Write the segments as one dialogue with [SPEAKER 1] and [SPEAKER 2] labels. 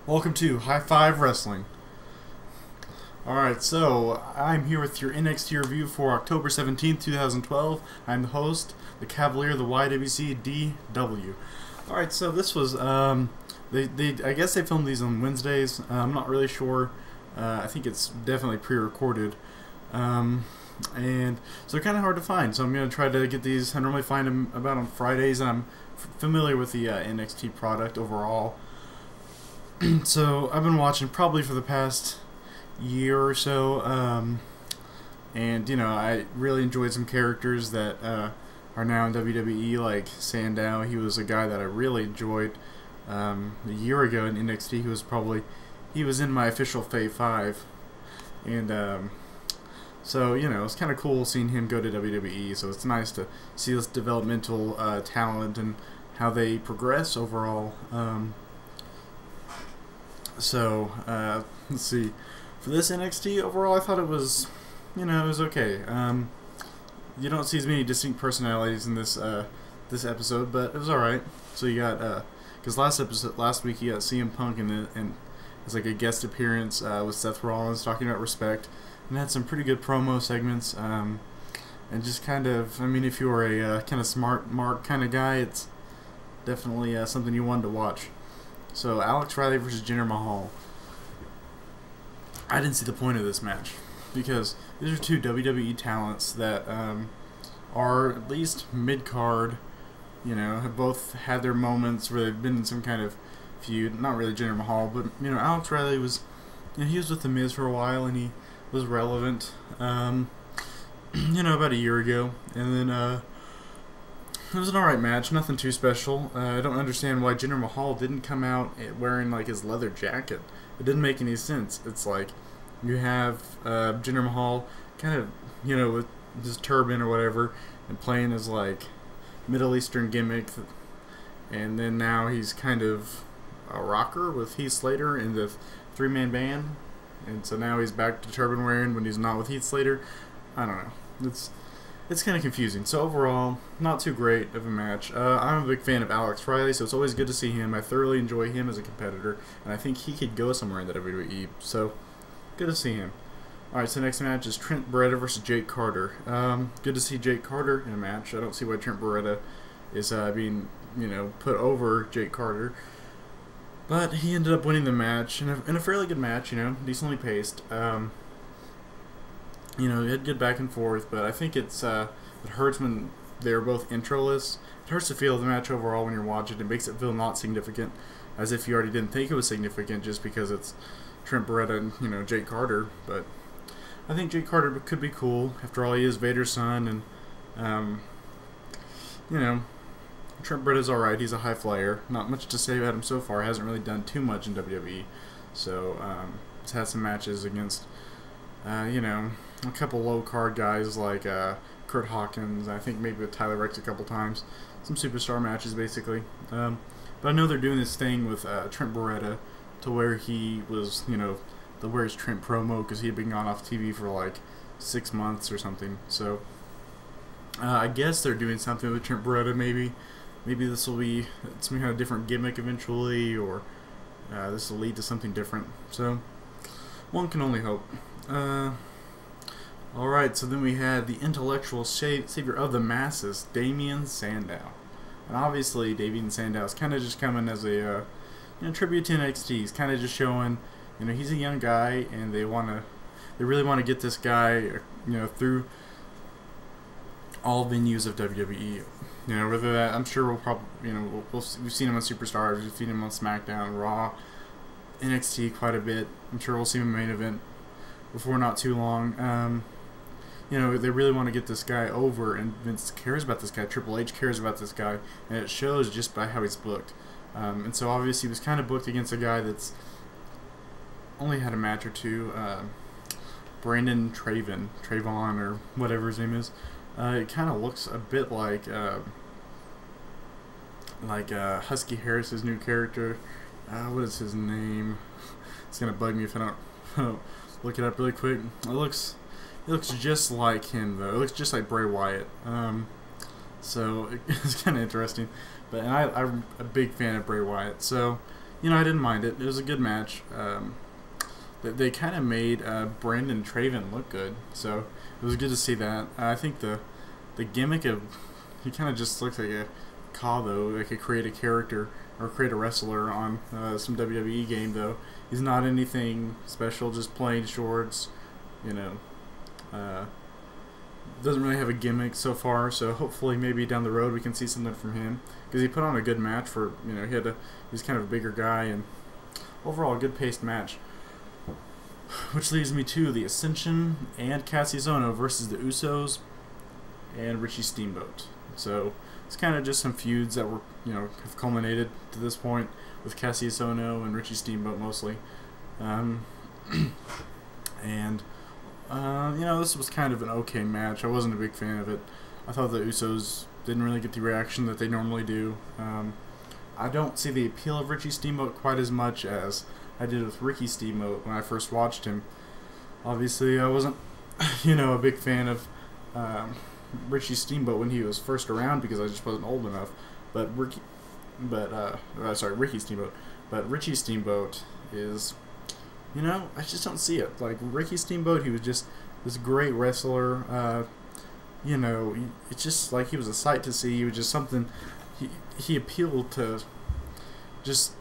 [SPEAKER 1] Welcome to High Five Wrestling. Alright, so I'm here with your NXT review for October 17th, 2012. I'm the host, the Cavalier, the YWC DW. Alright, so this was, I guess they filmed these on Wednesdays. I'm not really sure. I think it's definitely pre-recorded. And so they're kind of hard to find, so I'm going to try to get these. I normally find them about on Fridays, and I'm familiar with the NXT product overall. So I've been watching probably for the past year or so, and you know, I really enjoyed some characters that are now in WWE, like Sandow. He was a guy that I really enjoyed a year ago in NXT. He was in my official Fave 5, and so you know, it's kind of cool seeing him go to WWE. So it's nice to see this developmental talent and how they progress overall. So, let's see. For this NXT, overall, I thought it was, you know, it was okay. You don't see as many distinct personalities in this episode, but it was alright. So you got, because last week you got CM Punk and it's like a guest appearance with Seth Rollins talking about respect, and had some pretty good promo segments, and just kind of, I mean, if you were a kind of smart mark kind of guy, it's definitely something you wanted to watch. So, Alex Riley versus Jinder Mahal. I didn't see the point of this match, because these are two WWE talents that are at least mid-card, you know, have both had their moments where they've been in some kind of feud. Not really Jinder Mahal, but, you know, Alex Riley was, you know, he was with The Miz for a while, and he was relevant, you know, about a year ago. And then, it was an alright match, nothing too special. I don't understand why Jinder Mahal didn't come out wearing like his leather jacket. It didn't make any sense. It's like you have Jinder Mahal kind of, you know, with his turban or whatever, and playing his like Middle Eastern gimmick, and then now he's kind of a rocker with Heath Slater in the three-man band, and so now he's back to turban wearing when he's not with Heath Slater. I don't know. It's kind of confusing. So overall, not too great of a match. I'm a big fan of Alex Riley, so it's always good to see him. I thoroughly enjoy him as a competitor, and I think he could go somewhere in the WWE. So, good to see him. Alright, so next match is Trent Beretta versus Jake Carter. Good to see Jake Carter in a match. I don't see why Trent Beretta is being, you know, put over Jake Carter. But he ended up winning the match, in a fairly good match, you know, decently paced. You know, it had good back and forth, but I think it hurts when they're both introless. It hurts the feel of the match overall when you're watching. It makes it feel not significant, as if you already didn't think it was significant just because it's Trent Beretta and, you know, Jake Carter. But I think Jake Carter could be cool. After all, he is Vader's son, and you know, Trent Beretta's alright. He's a high flyer. Not much to say about him so far. Hasn't really done too much in WWE. So he's had some matches against, you know, a couple low-card guys like Kurt Hawkins, I think maybe with Tyler Rex a couple times. Some superstar matches, basically. But I know they're doing this thing with Trent Beretta to where he was, you know, the Where's Trent promo, because he had been gone off TV for like 6 months or something. So I guess they're doing something with Trent Beretta, maybe. Maybe this will be some kind of different gimmick eventually, or this will lead to something different. So one can only hope. Alright, so then we had the intellectual savior of the masses, Damien Sandow. And obviously, Damien Sandow is kind of just coming as a you know, tribute to NXT. He's kind of just showing, you know, he's a young guy, and they really want to get this guy, you know, through all venues of WWE. You know, whether that, I'm sure we'll probably, you know, we've seen him on Superstars, we've seen him on SmackDown, Raw, NXT quite a bit. I'm sure we'll see him in the main event before not too long. You know, they really want to get this guy over, and Vince cares about this guy, Triple H cares about this guy, and it shows just by how he's booked. And so obviously he was kind of booked against a guy that's only had a match or two, Brandon Traven, or whatever his name is. It kind of looks a bit like Husky Harris's new character. What is his name? It's gonna bug me if I don't look it up really quick. It looks just like him, though. It looks just like Bray Wyatt. So it's kind of interesting. But I'm a big fan of Bray Wyatt. So I didn't mind it. It was a good match. They kind of made Brandon Traven look good, so it was good to see that. I think the gimmick of he kind of just looks like a call though. They could create a character or create a wrestler on some WWE game though. He's not anything special, just plain shorts. Doesn't really have a gimmick so far. So hopefully maybe down the road we can see something from him because he put on a good match for he's kind of a bigger guy and overall a good paced match. Which leads me to the Ascension and Cassius Ohno versus the Usos and Richie Steamboat. So it's kind of just some feuds that were, have culminated to this point with Cassius Ohno and Richie Steamboat mostly. This was kind of an okay match. I wasn't a big fan of it. I thought the Usos didn't really get the reaction that they normally do. I don't see the appeal of Richie Steamboat quite as much as I did with Ricky Steamboat when I first watched him. Obviously, I wasn't, a big fan of Richie Steamboat when he was first around because I just wasn't old enough. Ricky Steamboat. But Richie Steamboat is, I just don't see it. Like Ricky Steamboat, he was just this great wrestler. It's just like he was a sight to see. He was just something. He appealed to just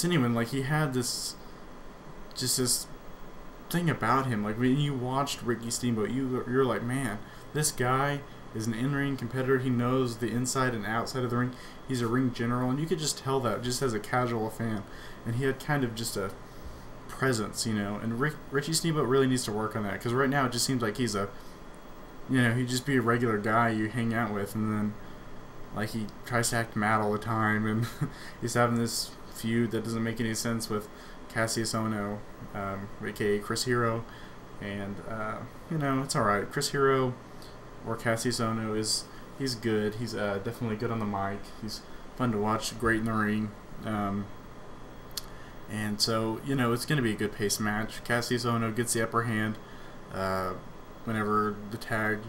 [SPEAKER 1] anyone. Like he had this thing about him. Like when you watched Ricky Steamboat, you're like, man, this guy is an in-ring competitor. He knows the inside and outside of the ring. He's a ring general, and you could just tell that just as a casual fan. And he had kind of just a presence, And Richie Steamboat really needs to work on that because right now it just seems like he's he'd just be a regular guy you hang out with, and then like he tries to act mad all the time, and he's having this feud that doesn't make any sense with Cassius Ohno, aka Chris Hero, and it's alright. Chris Hero or Cassius Ohno he's good. He's definitely good on the mic. He's fun to watch, great in the ring. And so, it's going to be a good pace match. Cassius Ohno gets the upper hand whenever the tag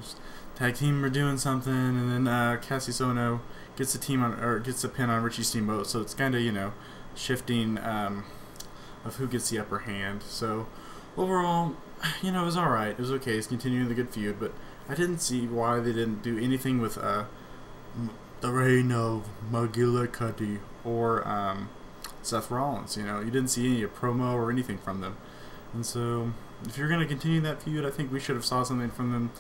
[SPEAKER 1] team are doing something, and then Cassius Ohno gets the pin on Richie Steamboat. So it's kind of shifting of who gets the upper hand. So overall, it was all right. It was okay. It's continuing the good feud, but I didn't see why they didn't do anything with the reign of McGillicuddy or Seth Rollins. You didn't see any promo or anything from them, and so if you're going to continue that feud, I think we should have saw something from them.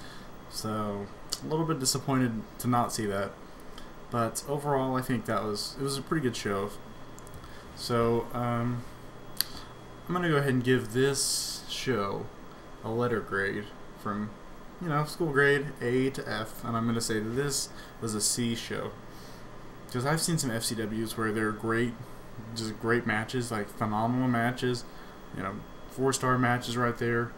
[SPEAKER 1] So a little bit disappointed to not see that, but overall I think it was a pretty good show. So I'm going to go ahead and give this show a letter grade from school grade A to F, and I'm going to say that this was a C show because I've seen some FCWs where they're great, just great matches, like phenomenal matches, 4-star matches right there,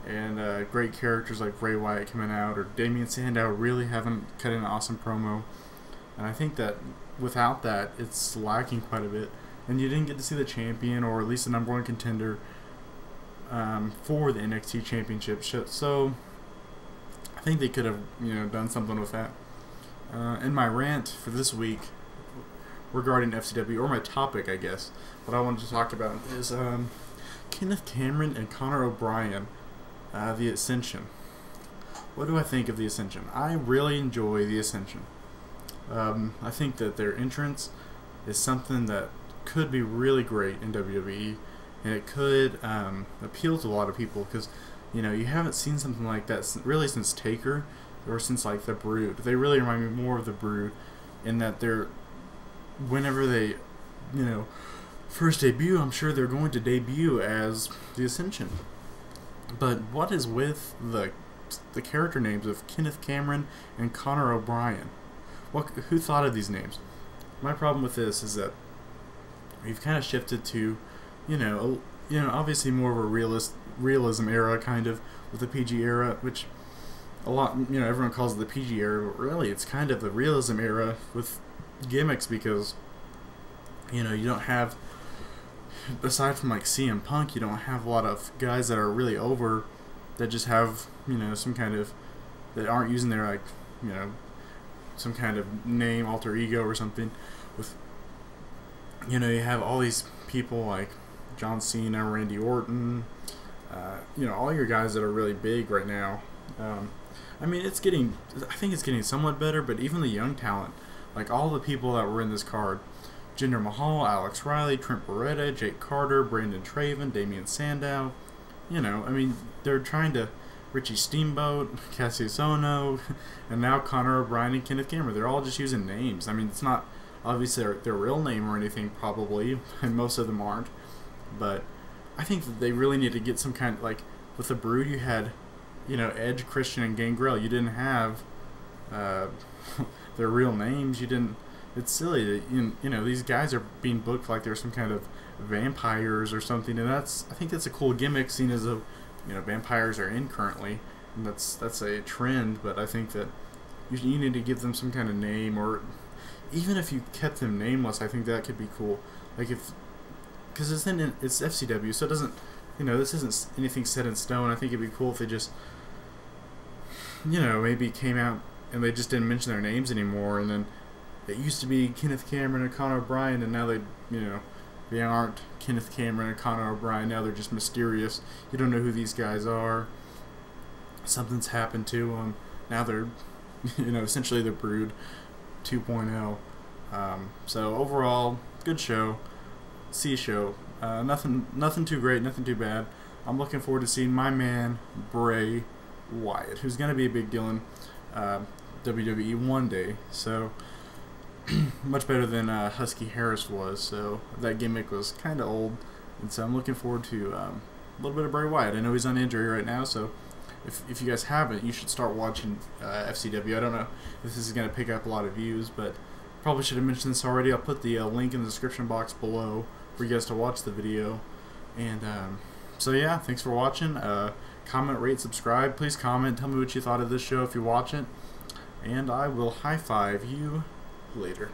[SPEAKER 1] and great characters like Bray Wyatt coming out or Damian Sandow really haven't cut in an awesome promo, and I think that without that it's lacking quite a bit, and you didn't get to see the champion or at least the #1 contender for the NXT championship. So I think they could have done something with that. In my rant for this week regarding FCW, or my topic, I guess, what I wanted to talk about is Kenneth Cameron and Conor O'Brien, the Ascension. What do I think of the Ascension? I really enjoy the Ascension. I think that their entrance is something that could be really great in WWE, and it could appeal to a lot of people because you haven't seen something like that really since Taker or since like the Brood. They really remind me more of the Brood in that whenever they first debut, I'm sure they're going to debut as the Ascension. But what is with the character names of Kenneth Cameron and Conor O'Brien? Who thought of these names? My problem with this is that we've kind of shifted to, obviously more of a realism era, kind of, with the PG era, which a lot, everyone calls it the PG era, but really it's kind of the realism era with gimmicks because, you don't have, aside from like CM Punk, you don't have a lot of guys that are really over that just have, some kind of, that aren't using their, like, some kind of name, alter ego or something. you know, you have all these people like John Cena, Randy Orton, you know, all your guys that are really big right now. I mean, I think it's getting somewhat better, but even the young talent, like all the people that were in this card, Jinder Mahal, Alex Riley, Trent Beretta, Jake Carter, Brandon Traven, Damian Sandow, you know, I mean, they're trying to, Richie Steamboat, Cassius Ohno, and now Connor O'Brien and Kenneth Cameron. They're all just using names. I mean, it's not obviously their real name or anything, probably, and most of them aren't. But I think that they really need to get some kind of, like, with the Brood, you had, you know, Edge, Christian, and Gangrel. You didn't have their real names. You didn't. It's silly that, you know, these guys are being booked like they're some kind of vampires or something, and I think that's a cool gimmick, seeing as though, you know, vampires are in currently, and that's a trend. But I think that you need to give them some kind of name, or even if you kept them nameless, I think that could be cool. Like because it's FCW, so it doesn't, you know, this isn't anything set in stone. I think it'd be cool if they just, you know, maybe came out and they just didn't mention their names anymore, and then it used to be Kenneth Cameron and Conor O'Brien, and now they aren't Kenneth Cameron and Conor O'Brien. Now they're just mysterious. You don't know who these guys are. Something's happened to them. Now they're, you know, essentially the Brood 2.0. So overall, good show. See show. Nothing too great, nothing too bad. I'm looking forward to seeing my man Bray Wyatt, who's going to be a big deal in WWE one day. So much better than Husky Harris was. So that gimmick was kind of old, and so I'm looking forward to a little bit of Bray Wyatt. I know he's on injury right now, so if you guys haven't, you should start watching FCW. I don't know if this is going to pick up a lot of views, but probably should have mentioned this already. I'll put the link in the description box below for you guys to watch the video. And so yeah, thanks for watching. Comment, rate, subscribe. Please comment. Tell me what you thought of this show if you watch it. And I will high five you later.